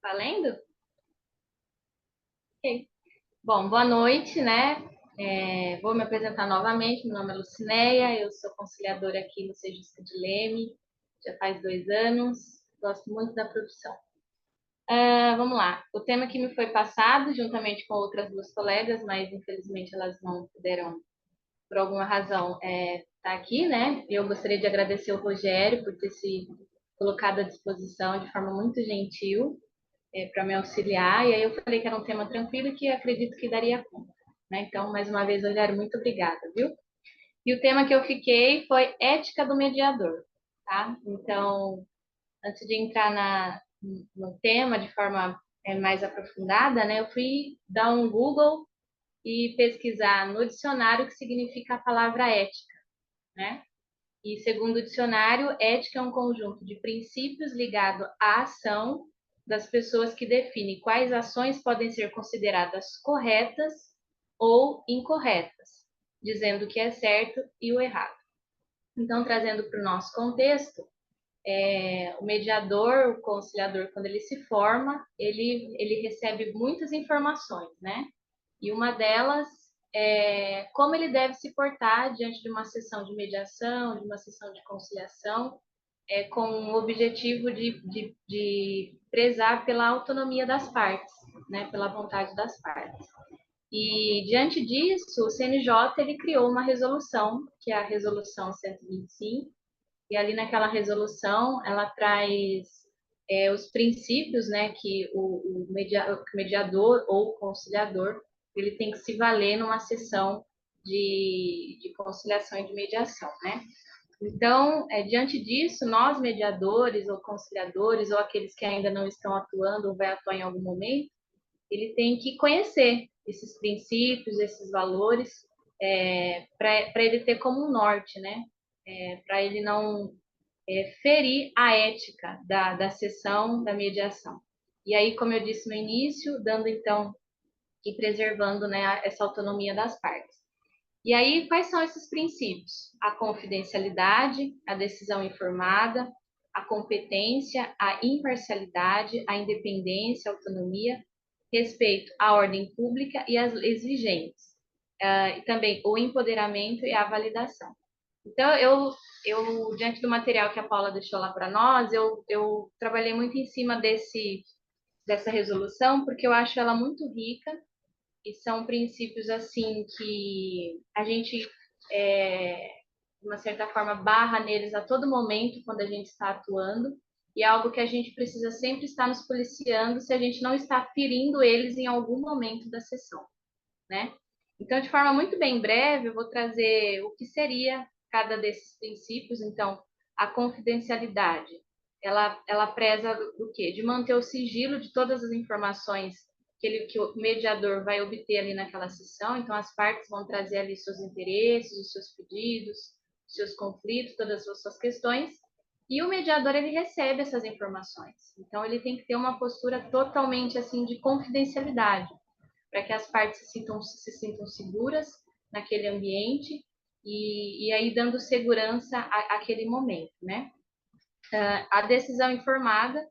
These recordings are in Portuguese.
Valendo? Ok. Bom, boa noite, né? Vou me apresentar novamente. Meu nome é Lucinéia, eu sou conciliadora aqui no Sejusca de Leme, já faz 2 anos, gosto muito da profissão. Vamos lá, o tema que me foi passado, juntamente com outras duas colegas, mas infelizmente elas não puderam, por alguma razão, estar aqui, né? Eu gostaria de agradecer o Rogério por ter se colocado à disposição de forma muito gentil para me auxiliar, e aí eu falei que era um tema tranquilo e que acredito que daria conta, né? Então, mais uma vez, Rogério, muito obrigada, viu? E o tema que eu fiquei foi ética do mediador, tá? Então, antes de entrar no tema de forma mais aprofundada, né, eu fui dar um Google e pesquisar no dicionário o que significa a palavra ética, né? E segundo o dicionário, ética é um conjunto de princípios ligado à ação das pessoas que define quais ações podem ser consideradas corretas ou incorretas, dizendo o que é certo e o errado. Então, trazendo para o nosso contexto, o mediador, o conciliador, quando ele se forma, ele recebe muitas informações, né? E uma delas é como ele deve se portar diante de uma sessão de mediação, de uma sessão de conciliação, com o objetivo de prezar pela autonomia das partes, né, pela vontade das partes. E diante disso, o CNJ ele criou uma resolução, que é a Resolução 125, e ali naquela resolução ela traz os princípios, né, que o mediador ou conciliador ele tem que se valer numa sessão de conciliação e de mediação, né? Então, diante disso, nós mediadores ou conciliadores ou aqueles que ainda não estão atuando ou vai atuar em algum momento, ele tem que conhecer esses princípios, esses valores, para ele ter como um norte, né? Para ele não ferir a ética da sessão da mediação. E aí, como eu disse no início, dando então e preservando, né, essa autonomia das partes. E aí, quais são esses princípios? A confidencialidade, a decisão informada, a competência, a imparcialidade, a independência, a autonomia, respeito à ordem pública e às leis vigentes. E também o empoderamento e a validação. Então, diante do material que a Paula deixou lá para nós, eu trabalhei muito em cima dessa resolução, porque eu acho ela muito rica e são princípios assim que a gente, de uma certa forma, barra neles a todo momento quando a gente está atuando, e é algo que a gente precisa sempre estar nos policiando se a gente não está ferindo eles em algum momento da sessão, né? Então, de forma muito bem breve, eu vou trazer o que seria cada desses princípios. Então, a confidencialidade, ela preza do quê? De manter o sigilo de todas as informações que o mediador vai obter ali naquela sessão. Então, as partes vão trazer ali seus interesses, os seus pedidos, os seus conflitos, todas as suas questões. E o mediador, ele recebe essas informações. Então, ele tem que ter uma postura totalmente, assim, de confidencialidade, para que as partes se sintam seguras naquele ambiente e aí dando segurança àquele momento, né? A decisão informada,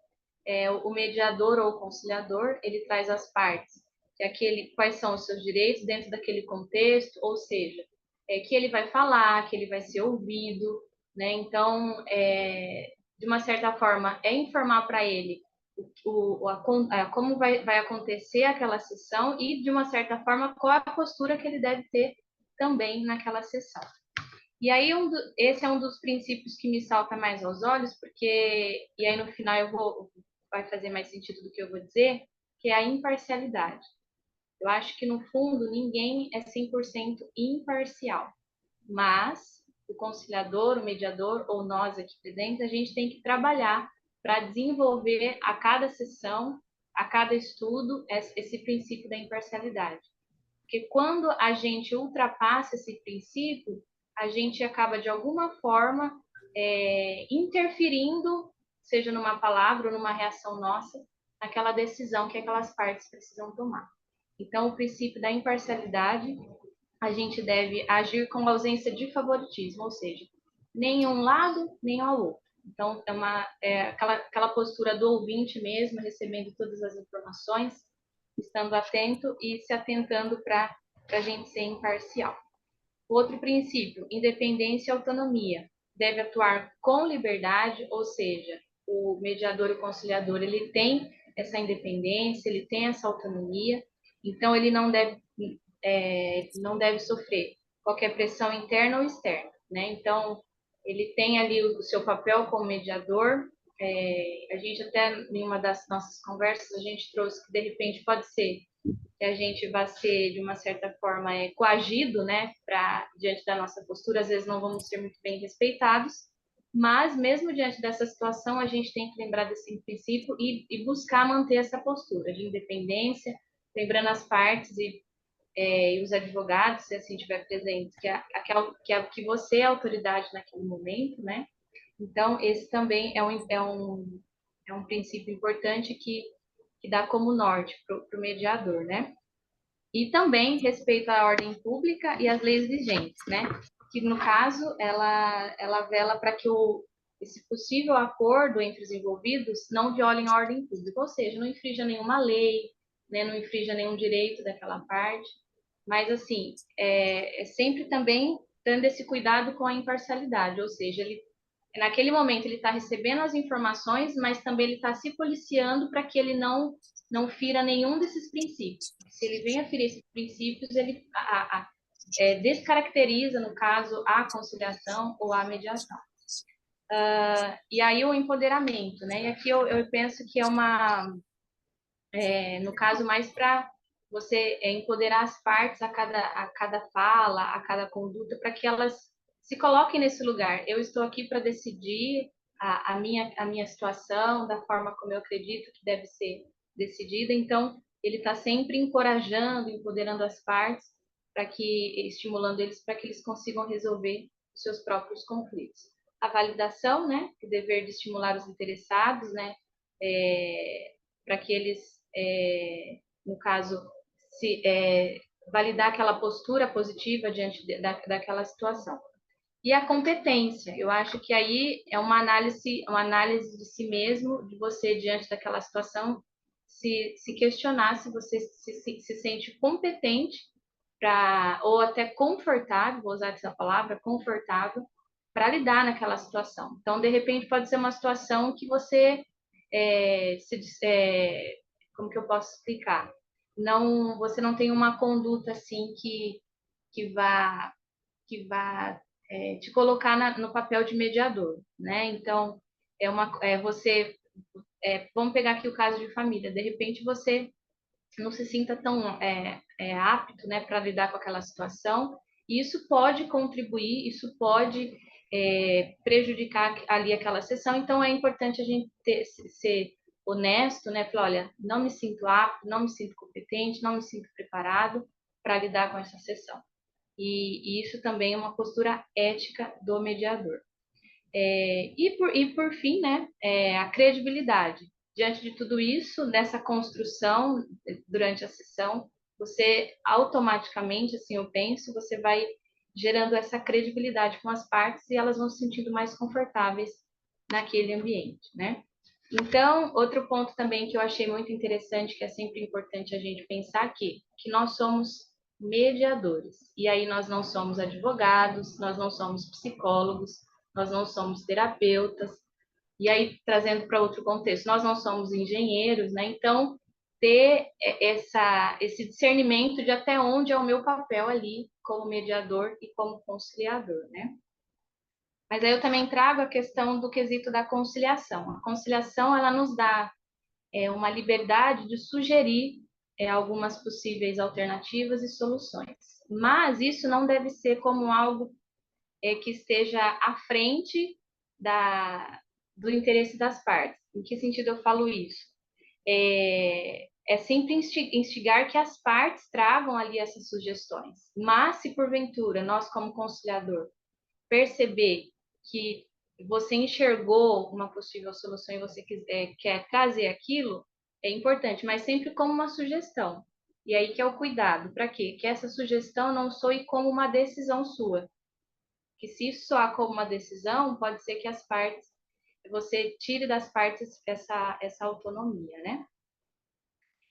o mediador ou o conciliador, ele traz às partes quais são os seus direitos dentro daquele contexto, ou seja, que ele vai falar, que ele vai ser ouvido, né? Então, de uma certa forma, é informar para ele como vai acontecer aquela sessão e, de uma certa forma, qual a postura que ele deve ter também naquela sessão. E aí, esse é um dos princípios que me salta mais aos olhos, porque, e aí no final vai fazer mais sentido do que eu vou dizer, que é a imparcialidade. Eu acho que, no fundo, ninguém é 100% imparcial, mas o conciliador, o mediador ou nós aqui presentes, a gente tem que trabalhar para desenvolver a cada sessão, a cada estudo, esse princípio da imparcialidade. Porque quando a gente ultrapassa esse princípio, a gente acaba, de alguma forma, interferindo, seja numa palavra ou numa reação nossa, naquela decisão que aquelas partes precisam tomar. Então, o princípio da imparcialidade, a gente deve agir com ausência de favoritismo, ou seja, nem um lado, nem ao outro. Então, aquela postura do ouvinte mesmo, recebendo todas as informações, estando atento e se atentando para a gente ser imparcial. Outro princípio, independência e autonomia. Deve atuar com liberdade, ou seja, o mediador e o conciliador, ele tem essa independência, ele tem essa autonomia, então ele não deve sofrer qualquer pressão interna ou externa, né? Então, ele tem ali o seu papel como mediador. A gente até, em uma das nossas conversas, a gente trouxe que, de repente, pode ser que a gente vai ser, de uma certa forma, coagido, né, diante da nossa postura, às vezes não vamos ser muito bem respeitados, mas mesmo diante dessa situação, a gente tem que lembrar desse princípio e buscar manter essa postura de independência, lembrando as partes e os advogados, se assim tiver presente, que você é a autoridade naquele momento, né? Então, esse também é um princípio importante que dá como norte para o mediador, né? E também respeito à ordem pública e às leis vigentes, né? Que, no caso, ela vela para que esse possível acordo entre os envolvidos não violem a ordem pública, ou seja, não infrinja nenhuma lei, né? Não infrinja nenhum direito daquela parte. Mas, assim, é sempre também dando esse cuidado com a imparcialidade, ou seja, naquele momento ele está recebendo as informações, mas também ele está se policiando para que ele não fira nenhum desses princípios. Se ele vem a ferir esses princípios, ele descaracteriza, no caso, a conciliação ou a mediação. E aí o empoderamento, né? E aqui eu penso que no caso, mais para você empoderar as partes a cada fala, a cada conduta, para que elas se coloquem nesse lugar. Eu estou aqui para decidir a minha situação, da forma como eu acredito que deve ser decidida. Então, ele está sempre encorajando, empoderando as partes, estimulando eles para que eles consigam resolver os seus próprios conflitos. A validação, né? O dever de estimular os interessados, né? Para que eles no caso, validar aquela postura positiva diante daquela situação. E a competência, eu acho que aí é uma análise de si mesmo, de você diante daquela situação, se questionar se você se sente competente ou até confortável, vou usar essa palavra, confortável, para lidar naquela situação. Então, de repente, pode ser uma situação que você como que eu posso explicar? Você não tem uma conduta assim que vá te colocar no papel de mediador, né? Então você vamos pegar aqui o caso de família. De repente você não se sinta tão apto, né, para lidar com aquela situação. E isso pode contribuir, isso pode prejudicar ali aquela sessão. Então é importante a gente ser honesto, né? Falar, olha, não me sinto apto, não me sinto competente, não me sinto preparado para lidar com essa sessão. E isso também é uma postura ética do mediador. Por fim, né, a credibilidade. Diante de tudo isso, nessa construção, durante a sessão, você automaticamente, assim eu penso, você vai gerando essa credibilidade com as partes e elas vão se sentindo mais confortáveis naquele ambiente, né? Então, outro ponto também que eu achei muito interessante, que é sempre importante a gente pensar aqui, que nós somos mediadores. E aí nós não somos advogados, nós não somos psicólogos, nós não somos terapeutas. E aí, trazendo para outro contexto, nós não somos engenheiros, né? Então, ter esse discernimento de até onde é o meu papel ali como mediador e como conciliador, né? Mas aí eu também trago a questão do quesito da conciliação. A conciliação, ela nos dá uma liberdade de sugerir algumas possíveis alternativas e soluções. Mas isso não deve ser como algo que esteja à frente do interesse das partes. Em que sentido eu falo isso? É sempre instigar que as partes tragam ali essas sugestões. Mas se porventura nós, como conciliador, perceber que você enxergou uma possível solução e você quer trazer aquilo, é importante, mas sempre como uma sugestão. E aí que é o cuidado. Para quê? Que essa sugestão não soe como uma decisão sua. Que se isso soar como uma decisão, pode ser que as partes você tire das partes essa autonomia, né?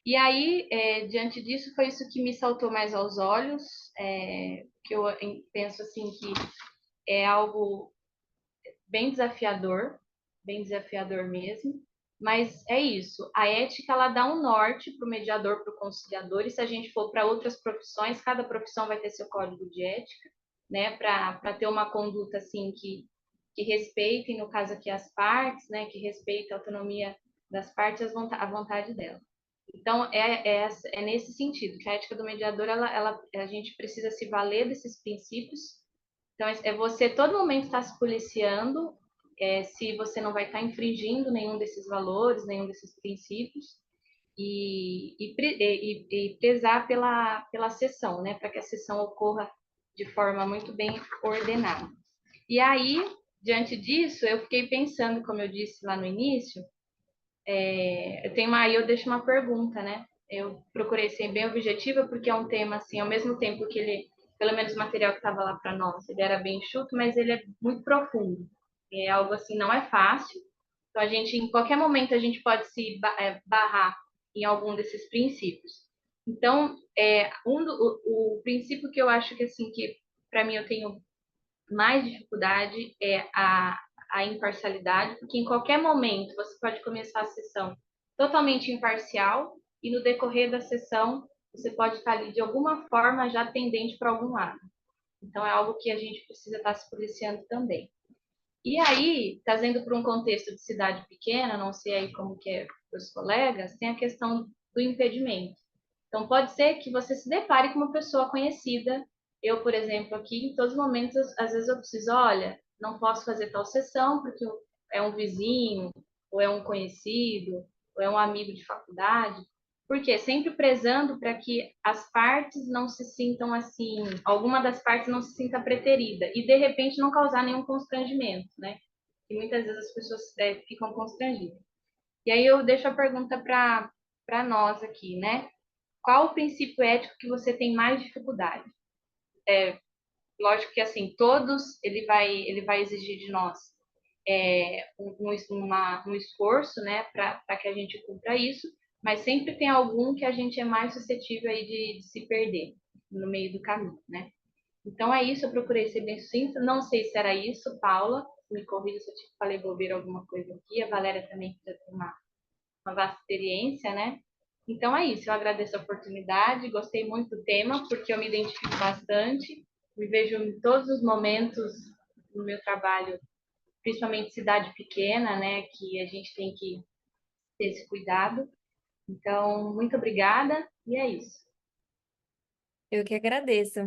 E aí, diante disso, foi isso que me saltou mais aos olhos, que eu penso assim que é algo bem desafiador mesmo. Mas é isso, a ética ela dá um norte para o mediador, para o conciliador, e se a gente for para outras profissões, cada profissão vai ter seu código de ética, né, para ter uma conduta assim que respeite, no caso aqui, as partes, né, que respeite a autonomia das partes, a vontade dela. Então, é nesse sentido, que a ética do mediador, a gente precisa se valer desses princípios. Então, é você todo momento estar se policiando, se você não vai estar infringindo nenhum desses valores, nenhum desses princípios, e prezar pela sessão, né, para que a sessão ocorra de forma muito bem ordenada. E aí, diante disso, eu fiquei pensando, como eu disse lá no início, aí eu deixo uma pergunta, né? Eu procurei ser bem objetiva porque é um tema assim, ao mesmo tempo que ele, pelo menos o material que estava lá para nós, ele era bem enxuto, mas ele é muito profundo. É algo assim, não é fácil. Então a gente, em qualquer momento, a gente pode se barrar em algum desses princípios. Então, o princípio que eu acho que assim que para mim eu tenho mais dificuldade é a imparcialidade, porque em qualquer momento você pode começar a sessão totalmente imparcial e no decorrer da sessão você pode estar ali de alguma forma já tendente para algum lado. Então é algo que a gente precisa estar se policiando também. E aí, trazendo para um contexto de cidade pequena, não sei aí como que é para os colegas, tem a questão do impedimento. Então, pode ser que você se depare com uma pessoa conhecida. Eu, por exemplo, aqui, em todos os momentos, às vezes eu preciso, olha, não posso fazer tal sessão porque é um vizinho, ou é um conhecido, ou é um amigo de faculdade. Porque sempre prezando para que as partes não se sintam assim, alguma das partes não se sinta preterida e de repente não causar nenhum constrangimento, né? E muitas vezes as pessoas ficam constrangidas. E aí eu deixo a pergunta para nós aqui, né? Qual o princípio ético que você tem mais dificuldade? Lógico que assim, todos ele vai exigir de nós um esforço, né, para que a gente cumpra isso, mas sempre tem algum que a gente é mais suscetível aí de se perder no meio do caminho, né? Então é isso, eu procurei ser bem sucinta. Não sei se era isso, Paula, me corrija se eu te falei bobeira alguma coisa aqui. A Valéria também já tem uma vasta experiência, né? Então é isso, eu agradeço a oportunidade, gostei muito do tema, porque eu me identifico bastante, me vejo em todos os momentos no meu trabalho, principalmente cidade pequena, né, que a gente tem que ter esse cuidado. Então, muito obrigada, e é isso. Eu que agradeço.